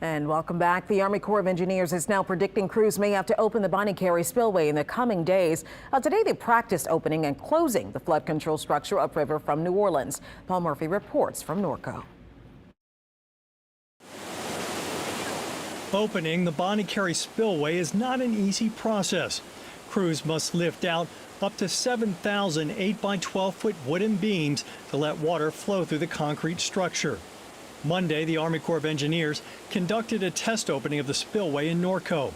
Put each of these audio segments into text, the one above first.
And welcome back. The Army Corps of Engineers is now predicting crews may have to open the Bonnet Carre Spillway in the coming days. Today they practiced opening and closing the flood control structure upriver from New Orleans. Paul Murphy reports from Norco. Opening the Bonnet Carre Spillway is not an easy process. Crews must lift out up to 7,000 8 by 12-foot wooden beams to let water flow through the concrete structure. Monday, the Army Corps of Engineers conducted a test opening of the spillway in Norco.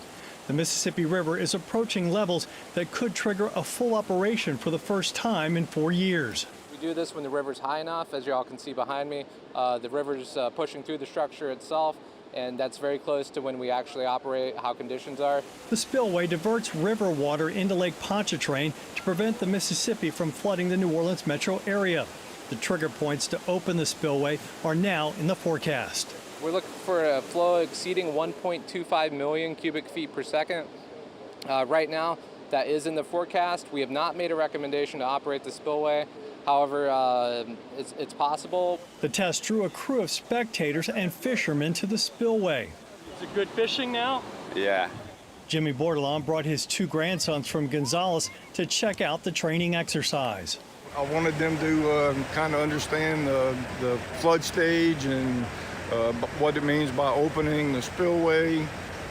The Mississippi River is approaching levels that could trigger a full operation for the first time in 4 years. We do this when the river's high enough. As you all can see behind me, the river's pushing through the structure itself, and that's very close to when we actually operate, how conditions are. The spillway diverts river water into Lake Pontchartrain to prevent the Mississippi from flooding the New Orleans metro area. The trigger points to open the spillway are now in the forecast. We're looking for a flow exceeding 1.25 million cubic feet per second. Right now, that is in the forecast. We have not made a recommendation to operate the spillway. However, it's possible. The test drew a crew of spectators and fishermen to the spillway. Is it good fishing now? Yeah. Jimmy Bordelon brought his 2 grandsons from Gonzales to check out the training exercise. I wanted them to kind of understand the flood stage and what it means by opening the spillway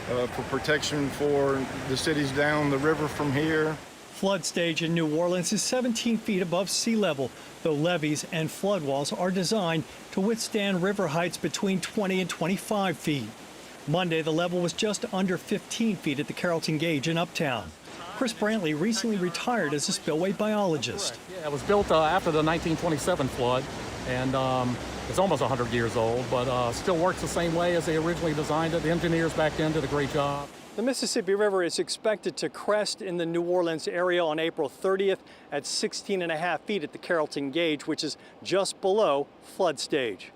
for protection for the cities down the river from here. Flood stage in New Orleans is 17 feet above sea level, though levees and flood walls are designed to withstand river heights between 20 and 25 feet. Monday, the level was just under 15 feet at the Carrollton Gauge in Uptown. Chris Brantley recently retired as a spillway biologist. Yeah, it was built after the 1927 flood, and it's almost 100 years old, but still works the same way as they originally designed it. The engineers back then did a great job. The Mississippi River is expected to crest in the New Orleans area on April 30th at 16.5 feet at the Carrollton Gauge, which is just below flood stage.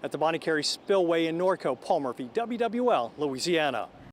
At the Bonnet Carre Spillway in Norco, Paul Murphy, WWL, Louisiana.